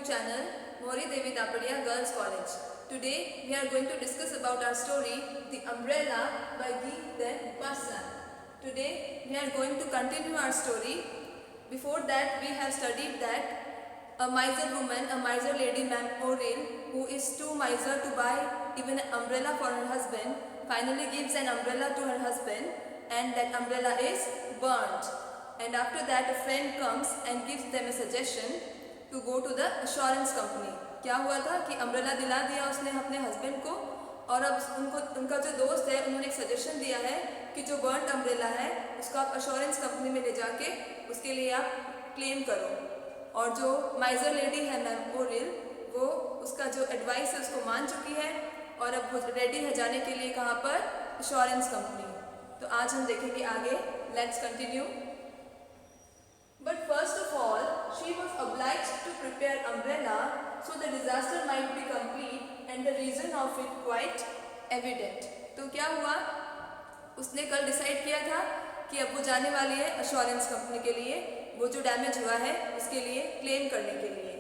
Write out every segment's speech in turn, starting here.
YouTube channel Mori Devi Tapadia Girls College. Today we are going to discuss about our story The Umbrella by Geet Upasana. Today we are going to continue our story. Before that we have studied that a miser woman, a miser lady, Ma'am O'Reilly, who is too miser to buy even an umbrella for her husband, finally gives an umbrella to her husband and that umbrella is burnt. And after that a friend comes and gives them a suggestion to go to the assurance company. क्या हुआ था कि umbrella दिला दिया उसने अपने husband को और अब उनका जो दोस्त है उन्होंने एक सजेशन दिया है कि जो बर्न्ड अम्ब्रेला है उसको आप अश्योरेंस कंपनी में ले जाके उसके लिए आप क्लेम करो। और जो माइजर लेडी है मैम ओरिल, वो उसका जो एडवाइस है उसको मान चुकी है और अब वो रेडी है जाने के लिए कहाँ पर, अश्योरेंस कंपनी। तो आज हम देखेंगे आगे। Let's continue. But first of all, she was obliged to prepare umbrella so the disaster might be complete and the reason of it quite evident. तो क्या हुआ, उसने कल डिसाइड किया था कि अब वो जाने वाली है अश्योरेंस कंपनी के लिए, वो जो डैमेज हुआ है उसके लिए क्लेम करने के लिए।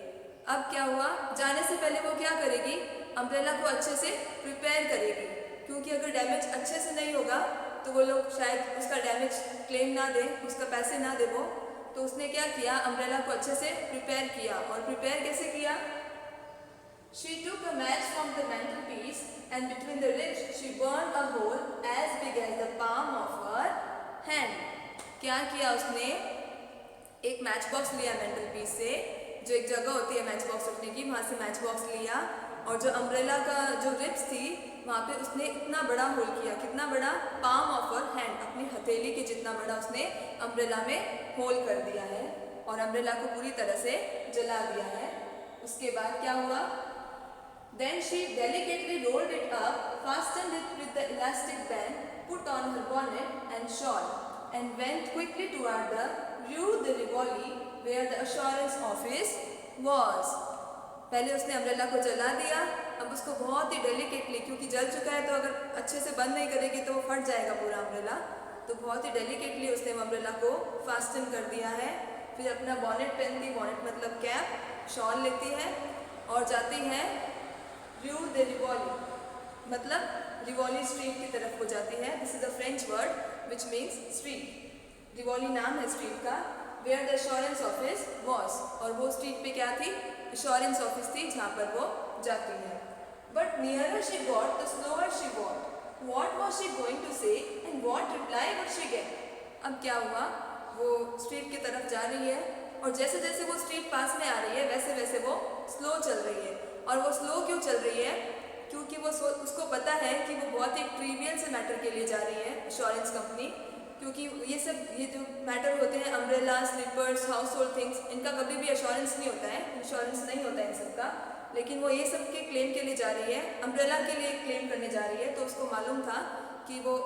अब क्या हुआ, जाने से पहले वो क्या करेगी, अम्ब्रेला को अच्छे से प्रिपेयर करेगी, क्योंकि अगर डैमेज अच्छे से नहीं होगा तो वो लोग शायद उसका डैमेज क्लेम ना दे, उसका पैसे ना दे वो। तो उसने क्या किया, अम्ब्रेला को अच्छे से प्रिपेयर किया। और प्रिपेयर कैसे किया, She took a match from the mantelpiece and between the ribs she burned a hole as big as the palm of her hand. क्या किया उसने, एक मैच बॉक्स लिया मेंटलपीस से, जो एक जगह होती है मैच बॉक्स रखने की, वहाँ से मैच बॉक्स लिया और जो अम्ब्रेला का जो रिब्स थी वहाँ पे उसने इतना बड़ा होल किया, कितना बड़ा, पाम ऑफ हर हैंड, अपनी हथेली के जितना बड़ा उसने अम्ब्रेला में होल कर दिया है और अम्ब्रेला को पूरी तरह से जला दिया है। उसके बाद क्या हुआ, Then she delicately rolled it up, fastened it with the elastic band, put on her bonnet and shawl, and went quickly toward the Rue de Rivoli, where the assurance office was. पहले उसने umbrella को जला दिया, अब उसको बहुत ही delicately, क्योंकि जल चुका है तो अगर अच्छे से बंद नहीं करेगी तो वो फट जाएगा पूरा अम्ब्रेला, तो बहुत ही डेलिकेटली उसने अम्ब्रेला को फास्टन कर दिया है। फिर अपना बॉनेट पहनती, बॉनेट मतलब कैप, शॉल लेती है और जाती है र्यू दे रिवॉली, मतलब रिवॉली स्ट्रीट की तरफ को जाती है। This is a French word which means street. Rivoli नाम है स्ट्रीट का। Where the assurance office was, और वो स्ट्रीट पे क्या थी, अश्योरेंस ऑफिस थी जहाँ पर वो जाती है। But nearer she got the slower she what, what was she going to say and what reply would she get. अब क्या हुआ, वो स्ट्रीट की तरफ जा रही है और जैसे जैसे वो स्ट्रीट पास में आ रही है वैसे वैसे वो स्लो चल रही है। और वो स्लो क्यों चल रही है, क्योंकि वो उसको पता है कि वो बहुत ही ट्रिवियल से मैटर के लिए जा रही है अश्योरेंस कंपनी, क्योंकि ये जो मैटर होते हैं umbrella, slippers, household things, इनका कभी भी अश्योरेंस नहीं होता है, इंश्योरेंस नहीं होता है इन सबका, लेकिन वो ये सब के क्लेम के लिए जा रही है, अम्ब्रेला के लिए क्लेम करने जा रही है। तो उसको मालूम था कि वो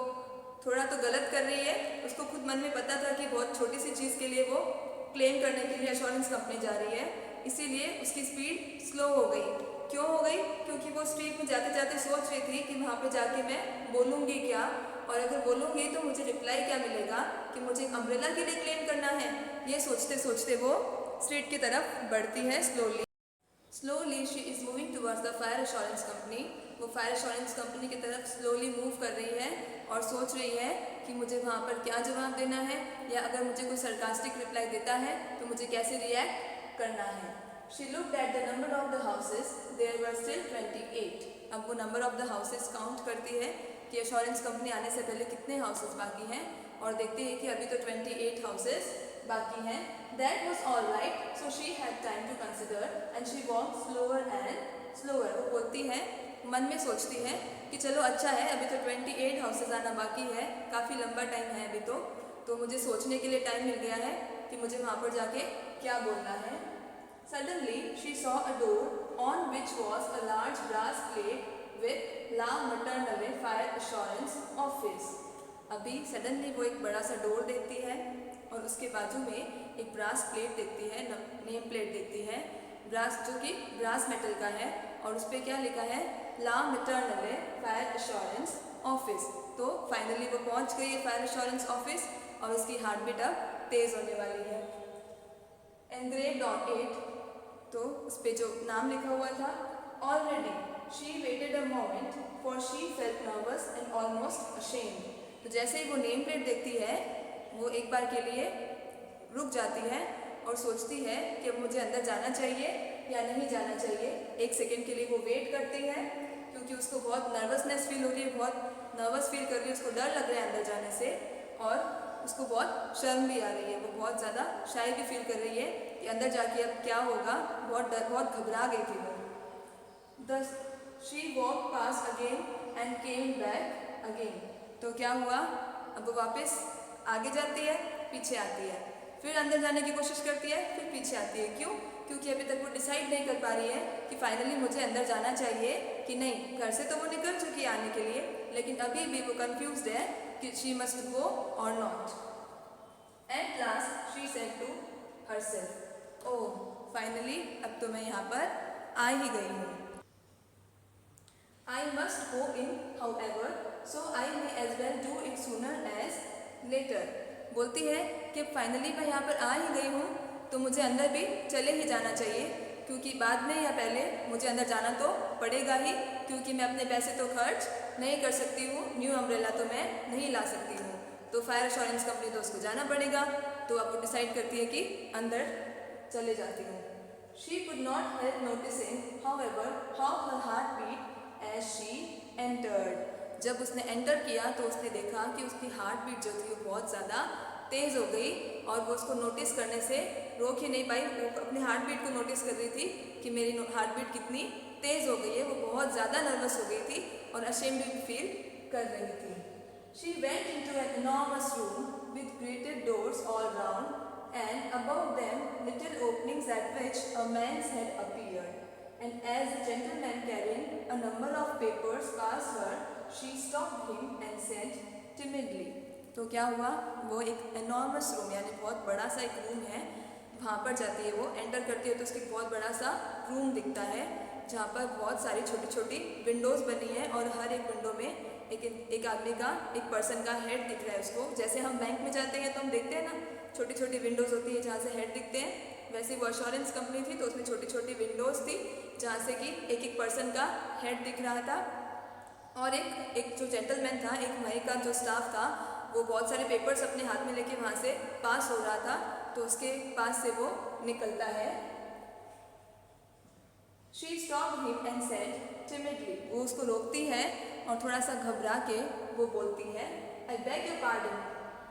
थोड़ा तो गलत कर रही है, उसको खुद मन में पता था कि बहुत छोटी सी चीज़ के लिए वो क्लेम करने के लिए अश्योरेंस कंपनी जा रही है, इसीलिए उसकी स्पीड स्लो हो गई। क्यों हो गई, क्योंकि वो स्ट्रीट में जाते जाते सोच रही थी कि वहाँ पे जाके मैं बोलूँगी क्या, और अगर बोलूँगी तो मुझे रिप्लाई क्या मिलेगा कि मुझे अम्ब्रेला के लिए क्लेम करना है। ये सोचते सोचते वो स्ट्रीट की तरफ बढ़ती है slowly she is moving towards the fire assurance company. वो फायर अश्योरेंस कंपनी की तरफ स्लोली मूव कर रही है और सोच रही है कि मुझे वहाँ पर क्या जवाब देना है, या अगर मुझे कोई सरकास्टिक रिप्लाई देता है तो मुझे कैसे रिएक्ट करना है। She looked at the number of the houses, there were still 28. अब वो number of the houses count करती है कि अश्योरेंस कंपनी आने से पहले कितने हाउसेस बाकी हैं, और देखती है कि अभी तो 28 हाउसेस बाकी हैं। That was all right, so she had time to consider and she walked slower and slower. वो बोलती है, मन में सोचती है कि चलो अच्छा है, अभी तो 28 हाउसेस आना बाकी है, काफ़ी लंबा टाइम है अभी तो मुझे सोचने के लिए टाइम मिल गया है कि मुझे वहाँ पर जाके क्या बोलना है। Suddenly she saw a door on which was a large brass plate with La Maternelle Fire Assurance Office. अभी सडनली वो एक बड़ा सा डोर देखती है और उसके बाजू में एक ब्रास प्लेट देखती है, नेम प्लेट देखती है, ब्रास जो कि ब्रास मेटल का है, और उस पर क्या लिखा है, ला मैटरनले फायर एश्योरेंस ऑफिस। तो फाइनली वो पहुंच गई है फायर एश्योरेंस ऑफिस और उसकी हार्ट बीट अब तेज़ होने वाली है। एंग्रेव्ड ऑन इट, तो उस पर जो नाम लिखा हुआ था, already she weighted a moment for she felt nervous and almost ashamed. तो जैसे ही वो नेम प्लेट देखती है वो एक बार के लिए रुक जाती है और सोचती है कि अब मुझे अंदर जाना चाहिए या नहीं जाना चाहिए। एक सेकेंड के लिए वो वेट करती है क्योंकि उसको बहुत नर्वसनेस फील हो रही है, बहुत नर्वस फील कर रही है, उसको डर लग रहा है अंदर जाने से और उसको बहुत शर्म भी आ रही है, वो बहुत ज़्यादा शाय भी फील कर रही है कि अंदर जाके अब क्या होगा। बहुत घबरा गई थी वो। Thus she walked past again and came back again। तो क्या हुआ, अब वो वापस आगे जाती है, पीछे आती है, फिर अंदर जाने की कोशिश करती है, फिर पीछे आती है। क्यों? क्योंकि अभी तक वो डिसाइड नहीं कर पा रही है कि फाइनली मुझे अंदर जाना चाहिए कि नहीं। घर से तो वो निकल चुकी है आने के लिए, लेकिन अभी भी वो कंफ्यूज्ड है कि she must go or not. At last she said to herself, oh finally अब तो मैं यहाँ पर आ ही गई हूँ। I must go in however, so I may as well do it sooner as later। बोलती है कि फाइनली मैं यहाँ पर आ ही गई हूँ तो मुझे अंदर भी चले ही जाना चाहिए, क्योंकि बाद में या पहले मुझे अंदर जाना तो पड़ेगा ही, क्योंकि मैं अपने पैसे तो खर्च नहीं कर सकती हूँ, न्यू अम्ब्रेला तो मैं नहीं ला सकती हूँ, तो फायर एश्योरेंस कंपनी तो उसको जाना पड़ेगा। तो अब वो डिसाइड करती है कि अंदर चले जाती हूँ। She could not help noticing, however, how her heart beat as she entered। जब उसने एंटर किया तो उसने देखा कि उसकी हार्ट बीट जो थी वो बहुत ज़्यादा तेज़ हो गई और वो उसको नोटिस करने से रोक ही नहीं पाई। वो अपने हार्ट बीट को नोटिस कर रही थी कि मेरी हार्ट बीट कितनी तेज़ हो गई है। वो बहुत ज़्यादा नर्वस हो गई थी और अशेम्ड भी फील कर रही थी। She went into an enormous room with grated doors all round and above them little openings at which a man's head appeared। And as the gentleman carrying a number of papers passed her, she stopped him and said timidly। तो क्या हुआ, वो एक enormous room यानी बहुत बड़ा सा एक रूम है, वहाँ पर जाती है वो, एंटर करती है तो उसकी बहुत बड़ा सा रूम दिखता है जहाँ पर बहुत सारी छोटी छोटी विंडोज़ बनी है और हर एक विंडो में एक आदमी का, एक पर्सन का हेड दिख रहा है उसको। जैसे हम बैंक में जाते हैं तो हम देखते हैं ना, छोटी छोटी विंडोज़ होती है जहाँ से हेड दिखते हैं, वैसे वो एश्योरेंस कंपनी थी तो उसमें छोटी छोटी विंडोज़ थी जहाँ से कि एक पर्सन का हेड दिख रहा था। और एक जो जेंटलमैन था, एक वहीं का जो स्टाफ था, वो बहुत सारे पेपर्स अपने हाथ में लेके वहाँ से पास हो रहा था, तो उसके पास से वो निकलता है। She stopped him and said timidly। वो उसको रोकती है और थोड़ा सा घबरा के वो बोलती है, I beg your pardon,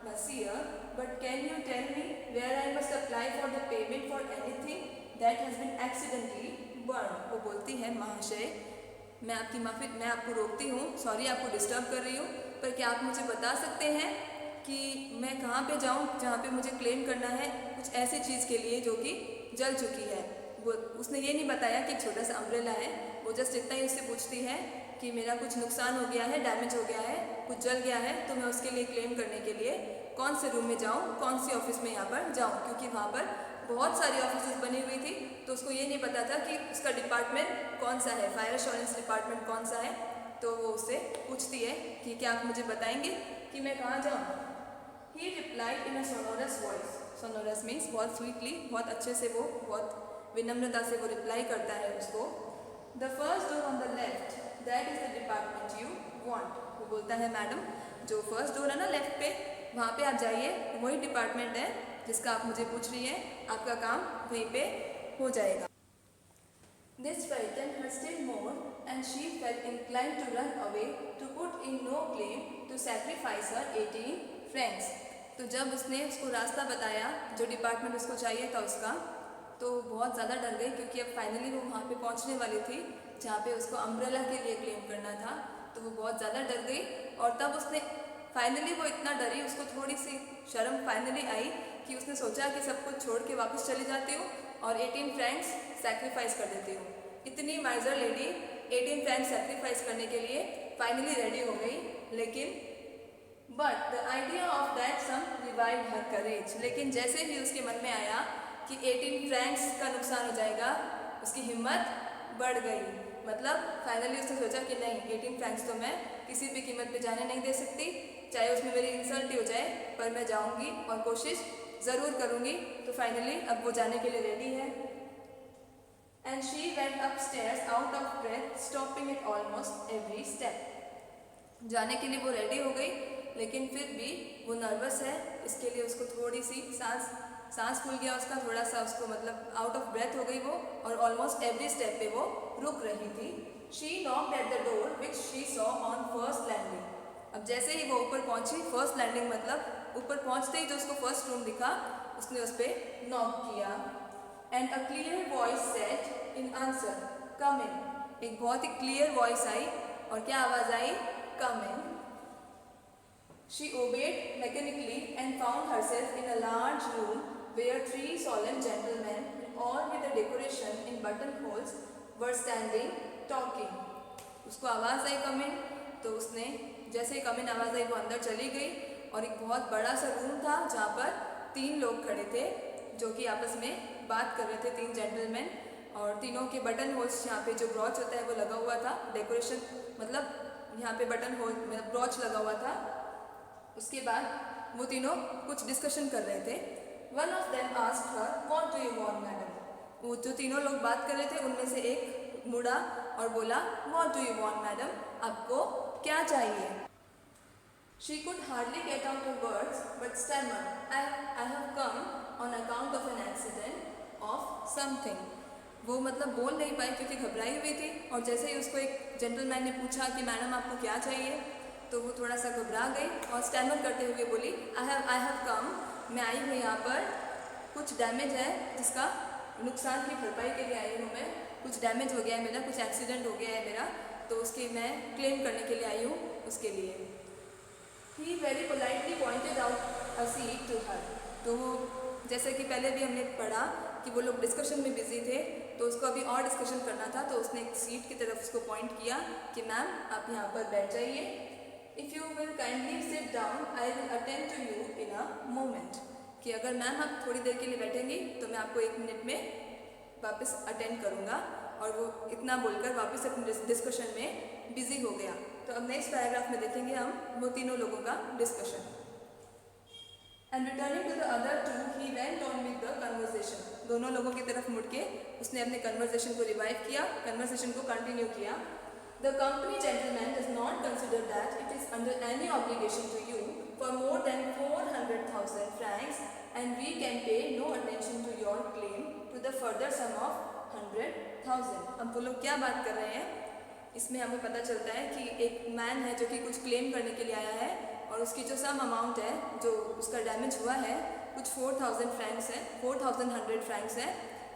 Monsieur, but can you tell me where I must apply for the payment for anything that has been accidentally burned। वो बोलती है, महाशय मैं आपकी माफ़ी, मैं आपको रोकती हूँ, सॉरी आपको डिस्टर्ब कर रही हूँ, पर क्या आप मुझे बता सकते हैं कि मैं कहाँ पे जाऊँ जहाँ पे मुझे क्लेम करना है कुछ ऐसी चीज़ के लिए जो कि जल चुकी है। वो उसने ये नहीं बताया कि छोटा सा अम्ब्रेला है, वो जस्ट इतना ही उससे पूछती है कि मेरा कुछ नुकसान हो गया है, डैमेज हो गया है, कुछ जल गया है, तो मैं उसके लिए क्लेम करने के लिए कौन से रूम में जाऊँ, कौन सी ऑफिस में यहाँ पर जाऊँ, क्योंकि वहाँ पर बहुत सारी ऑफिसेज बनी हुई थी तो उसको ये नहीं पता था कि उसका डिपार्टमेंट कौन सा है, फायर एश्योरेंस डिपार्टमेंट कौन सा है। तो वो उससे पूछती है कि क्या आप मुझे बताएंगे कि मैं कहाँ जाऊँ। He replied in a sonorous voice। sonorous means बहुत स्वीटली, बहुत अच्छे से, वो बहुत विनम्रता से वो रिप्लाई करता है उसको। The first door on the left, that is the department you want। वो बोलता है, मैडम जो फर्स्ट डोर है ना लेफ्ट पे, वहाँ पे आप जाइए, वही डिपार्टमेंट है जिसका आप मुझे पूछ रही हैं, आपका काम वहीं पे हो जाएगा। This frightened her still more and she felt inclined to run away to put in no claim to sacrifice her 18 francs। तो जब उसने उसको रास्ता बताया जो डिपार्टमेंट उसको चाहिए था उसका, तो बहुत ज़्यादा डर गई, क्योंकि अब फाइनली वो वहाँ पे पहुँचने वाली थी जहाँ पे उसको अम्ब्रेला के लिए क्लेम करना था। तो वो बहुत ज़्यादा डर गई और तब उसने फाइनली, वो इतना डरी, उसको थोड़ी सी शर्म फाइनली आई कि उसने सोचा कि सब कुछ छोड़ के वापस चली जाती हूँ और 18 फ्रैंक्स सैक्रिफाइस कर देती हूँ। इतनी माइजर लेडी 18 फ्रैंक्स सैक्रिफाइस करने के लिए फाइनली रेडी हो गई, लेकिन but the idea of that some revived her courage. लेकिन जैसे ही उसके मन में आया कि 18 फ्रैंक्स का नुकसान हो जाएगा, उसकी हिम्मत बढ़ गई। मतलब फाइनली उसने सोचा कि नहीं, 18 फ्रैंक्स तो मैं किसी भी कीमत पे जाने नहीं दे सकती, चाहे उसमें मेरी इंसल्ट ही हो जाए, पर मैं जाऊंगी और कोशिश ज़रूर करूंगी। तो फाइनली अब वो जाने के लिए रेडी है। and she went upstairs out of breath, stopping at almost every step. जाने के लिए वो रेडी हो गई, लेकिन फिर भी वो नर्वस है, इसके लिए उसको थोड़ी सी सांस फूल गया उसका, थोड़ा सा उसको मतलब आउट ऑफ ब्रेथ हो गई वो, और ऑलमोस्ट एवरी स्टेप पे वो रुक रही थी. She knocked at the door which she saw on first landing. अब जैसे ही वो ऊपर पहुंची, फर्स्ट लैंडिंग मतलब ऊपर पहुंचते ही जो उसको फर्स्ट रूम दिखा, उसने उस पर नॉक किया. And a clear voice said in answer, come in. एक बहुत ही क्लियर वॉइस आई, और क्या आवाज़ आई? कम इन. She obeyed mechanically and found herself in a large room where three solemn gentlemen, all with a decoration in buttonholes, were standing talking. उसको आवाज़ आई कम इन, तो उसने जैसे ही कम इन आवाज़ आई वो अंदर चली गई, और एक बहुत बड़ा सा रूम था जहाँ पर 3 लोग खड़े थे जो कि आपस में बात कर रहे थे, 3 जेंटलमैन, और तीनों के बटन होल्स यहाँ पे जो ब्रॉच होता है वो लगा हुआ था. डेकोरेशन मतलब यहाँ पे बटन होल में ब्रॉच लगा हुआ था. उसके बाद वो तीनों कुछ डिस्कशन कर रहे थे. One of them asked her, what do you want madam. वो जो तीनों लोग बात कर रहे थे उनमें से एक मुड़ा और बोला, what do you want madam, आपको क्या चाहिए. She could hardly get out the words but stammered, I have come on account of an accident of something. वो मतलब बोल नहीं पाई क्योंकि घबराई हुई थी, और जैसे ही उसको एक जेंटलमैन ने पूछा कि मैडम आपको क्या चाहिए, तो वो थोड़ा सा घबरा गई और स्टैमर करते हुए बोली, आई हैव कम, मैं आई हूँ यहाँ पर, कुछ डैमेज है जिसका नुकसान की भरपाई के लिए आई हूँ मैं. कुछ डैमेज हो गया है मेरा, कुछ एक्सीडेंट हो गया है मेरा, तो उसके मैं क्लेम करने के लिए आई हूँ, उसके लिए. He very politely pointed out a seat to her. तो वो जैसे कि पहले भी हमने पढ़ा कि वो लोग डिस्कशन में बिजी थे, तो उसको अभी और डिस्कशन करना था, तो उसने एक सीट की तरफ उसको पॉइंट किया कि मैम आप यहाँ पर बैठ जाइए. If you will kindly sit down I will attend to you in a moment. कि अगर मैम आप थोड़ी देर के लिए बैठेंगी तो मैं आपको 1 मिनट में वापस अटेंड करूँगा. और वो इतना बोलकर वापस अपने डिस्कशन में बिजी हो गया. तो अब नेक्स्ट पैराग्राफ में देखेंगे हम वो तीनों लोगों का discussion. And returning to the other two he went on with the conversation. दोनों लोगों की तरफ मुड़ के उसने अपने कन्वर्सेशन को रिवाइव किया, कन्वर्सेशन को कंटिन्यू किया. The company gentleman does not consider that it is under any obligation to you for more than 400,000 francs, and we can pay no attention to your claim to the further sum of 100,000. अब वो लोग क्या बात कर रहे हैं, इसमें हमें पता चलता है कि एक मैन है जो कि कुछ क्लेम करने के लिए आया है, और उसकी जो सम अमाउंट है जो उसका डैमेज हुआ है कुछ 4,000 फ्रैंक्स है, 4,100 फ्रैंक्स है.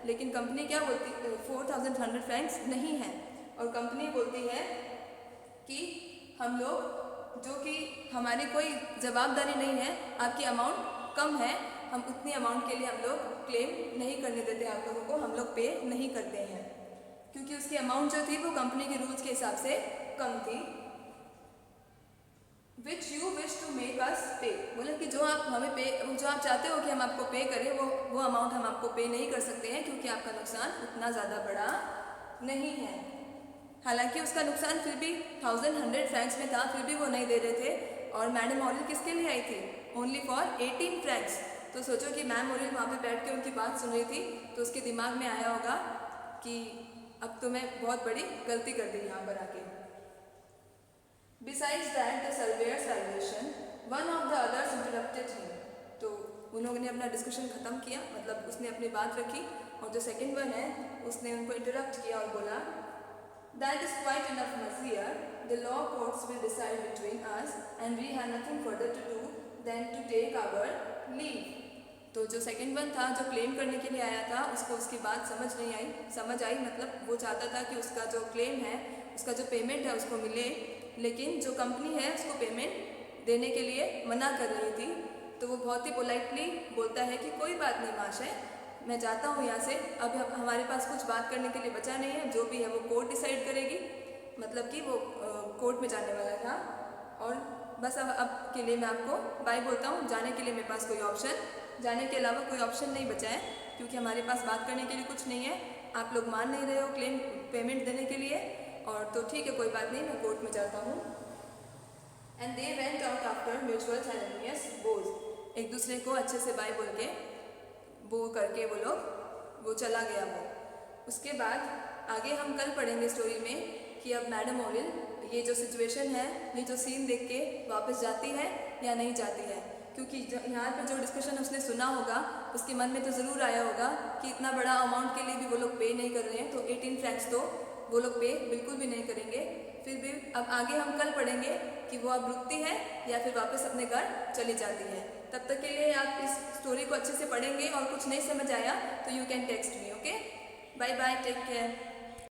लेकिन कंपनी क्या बोलती, 4,100 फ्रैंक्स नहीं है, और कंपनी बोलती है कि हम लोग जो कि हमारी कोई जवाबदारी नहीं है, आपकी अमाउंट कम है, हम उतनी अमाउंट के लिए हम लोग क्लेम नहीं करने देते आप लोगों को, हम लोग पे नहीं करते हैं, क्योंकि उसकी अमाउंट जो थी वो कंपनी के रूल्स के हिसाब से कम थी. Which you wish to make us pay. बोले कि जो आप हमें पे, जो आप चाहते हो कि हम आपको पे करें, वो अमाउंट हम आपको पे नहीं कर सकते हैं, क्योंकि आपका नुकसान उतना ज़्यादा बड़ा नहीं है. हालांकि उसका नुकसान फिर भी 1,100 फ्रैंक्स में था, फिर भी वो नहीं दे रहे थे. और मैडम ऑरिल किसके लिए आई थी? Only for 18 Franks. तो सोचो कि मैम ऑरिल वहाँ पे बैठ के उनकी बात सुन रही थी, तो उसके दिमाग में आया होगा कि अब तो मैं बहुत बड़ी गलती कर दी यहाँ पर आके. Besides that, the surveyor's valuation, one of the others interrupted him. तो उन लोगों ने अपना डिस्कशन ख़त्म किया, मतलब उसने अपनी बात रखी, और जो सेकंड वन है उसने उनको इंटरप्ट किया और बोला, That is quite enough, Monsieur. The law courts will decide between us, and we have nothing further to do than to take our leave. तो जो सेकंड वन था जो क्लेम करने के लिए आया था, उसको उसकी बात समझ आई, मतलब वो चाहता था कि उसका जो क्लेम है, उसका जो पेमेंट है उसको मिले, लेकिन जो कंपनी है उसको पेमेंट देने के लिए मना कर रही थी. तो वो बहुत ही पोलाइटली बोलता है कि कोई बात नहीं महाशय, मैं जाता हूँ यहाँ से, अब हमारे पास कुछ बात करने के लिए बचा नहीं है, जो भी है वो कोर्ट डिसाइड करेगी. मतलब कि वो कोर्ट में जाने वाला था, और बस अब के लिए मैं आपको बाय बोलता हूँ. जाने के लिए मेरे पास कोई ऑप्शन, जाने के अलावा कोई ऑप्शन नहीं बचा है, क्योंकि हमारे पास बात करने के लिए कुछ नहीं है. आप लोग मान नहीं रहे हो क्लेम पेमेंट देने के लिए, और तो ठीक है कोई बात नहीं, मैं कोर्ट में जाता हूँ. And they went out after mutual ceremonious bows. एक दूसरे को अच्छे से बाय बोल के वो करके वो चला गया वो. उसके बाद आगे हम कल पढ़ेंगे स्टोरी में कि अब मैडम ओरिल ये जो सिचुएशन है, ये जो सीन देख के वापस जाती है या नहीं जाती है, क्योंकि यहाँ पर जो डिस्कशन उसने सुना होगा उसके मन में तो ज़रूर आया होगा कि इतना बड़ा अमाउंट के लिए भी वो लोग पे नहीं कर रहे हैं, तो 18 फ्रैंक्स तो वो लोग पे बिल्कुल भी नहीं करेंगे। फिर भी अब आगे हम कल पढ़ेंगे कि वो अब रुकती है या फिर वापस अपने घर चली जाती है। तब तक के लिए आप इस स्टोरी को अच्छे से पढ़ेंगे और कुछ नहीं समझ आया तो you can text me, okay. Bye bye, take care.